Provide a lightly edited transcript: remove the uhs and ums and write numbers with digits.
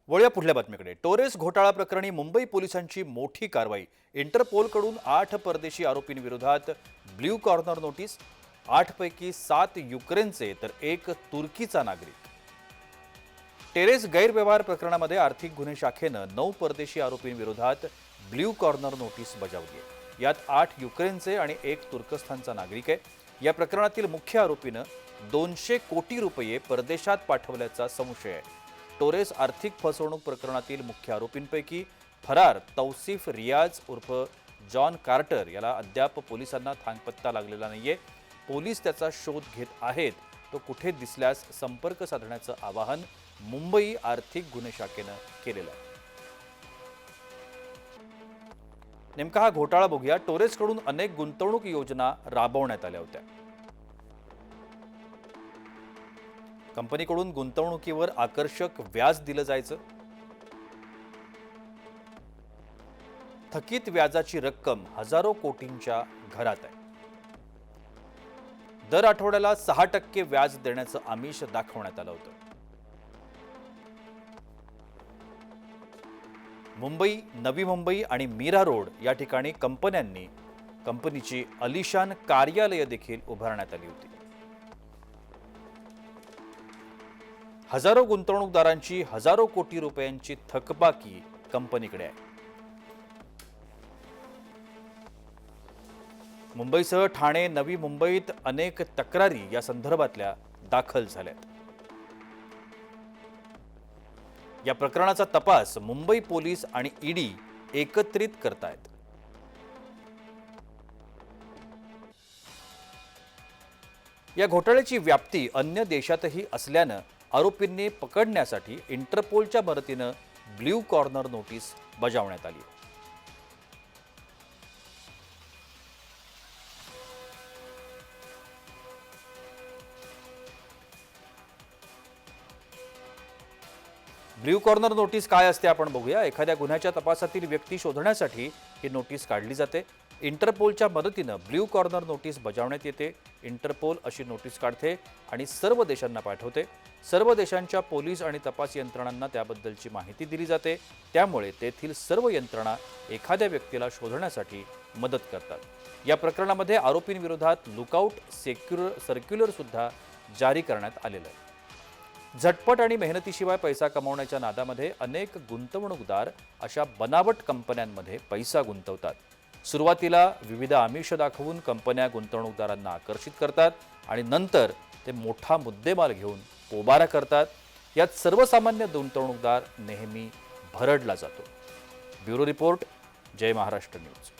वळूया पुढल्या बातमीकडे। टोरेस घोटाळा प्रकरणी मुंबई पोलिसांची मोठी कारवाई। इंटरपोलकडून 8 परदेशी आरोपींविरोधात ब्ल्यू कॉर्नर नोटीस। 8 पैकी 7 युक्रेनचे तर 1 तुर्कीचा नागरिक। टेरेस गैरव्यवहार प्रकरणामध्ये आर्थिक गुन्हे शाखेनं 9 परदेशी आरोपींविरोधात ब्ल्यू कॉर्नर नोटीस बजावली आहे। यात 8 युक्रेनचे आणि 1 तुर्कस्थानचा नागरिक आहे। या प्रकरणातील मुख्य आरोपीनं 200 कोटी रुपये परदेशात पाठवल्याचा संशय आहे। टोरेस आर्थिक फसवणूक प्रकरणातील मुख्य आरोपींपैकी फरार तौसिफ रियाज उर्फ जॉन कार्टर याला अद्याप पोलिसांना थांगपत्ता लागलेला नाहीये। पोलीस त्याचा शोध घेत आहेत। तो कुठे दिसल्यास संपर्क साधण्याचं आवाहन मुंबई आर्थिक गुन्हे शाखेनं केलेलं आहे। नेमका हा घोटाळा बघूया। टोरेसकडून अनेक गुंतवणूक योजना राबवण्यात आल्या होत्या। कंपनीकडून गुंतवणुकीवर आकर्षक व्याज दिलं जायचं। थकीत व्याजाची रक्कम हजारो कोटींच्या घरात आहे। दर आठवड्याला 6% व्याज देण्याचं आमिष दाखवण्यात आलं होतं। मुंबई, नवी मुंबई आणि मीरा रोड या ठिकाणी कंपनीची अलिशान कार्यालय देखील उभारण्यात आली होती। हजारो गुंतवणूकदारांची हजारो कोटी रुपयांची थकबाकी कंपनीकडे आहे। मुंबईसह ठाणे, नवी मुंबईत अनेक तक्रारी या संदर्भातल्या दाखल झाल्यात। या प्रकरणाचा तपास मुंबई पोलीस आणि ईडी एकत्रित करतायत। या घोटाळ्याची व्याप्ती अन्य देशातही असल्यानं आरोपींनी पकडण्यासाठी इंटरपोलच्या मदतीनं ब्ल्यू कॉर्नर नोटीस बजावण्यात आली। ब्ल्यू कॉर्नर नोटीस काय असते आपण बघूया। एखाद्या गुन्ह्याच्या तपासातील व्यक्ती शोधण्यासाठी ही नोटीस काढली जाते। इंटरपोलच्या मदतीनं ब्ल्यू कॉर्नर नोटीस बजावण्यात येते। इंटरपोल अशी नोटीस काढते आणि सर्व देशांना पाठवते। सर्व देशांच्या पोलीस आणि तपास यंत्रणांना त्याबद्दलची माहिती दिली जाते। त्यामुळे तेथील सर्व यंत्रणा एखाद्या व्यक्तीला शोधण्यासाठी मदत करतात। या प्रकरणामध्ये आरोपींविरोधात लुकआउट सर्क्युलर सुद्धा जारी करण्यात आलेलं आहे। झटपट आणि मेहनतीशिवाय पैसा कमावण्याच्या नादामध्ये अनेक गुंतवणूकदार अशा बनावट कंपन्यांमध्ये पैसा गुंतवतात। सुरुवातीला विविध आमिष दाखवून कंपन्या गुंतवणूकदारांना आकर्षित करतात आणि नंतर ते मोठा मुद्देमाल घेऊन पोबारा करतात। यात सर्वसामान्य गुंतवणूकदार नेहमी भरडला जातो। ब्युरो रिपोर्ट, जय महाराष्ट्र न्यूज।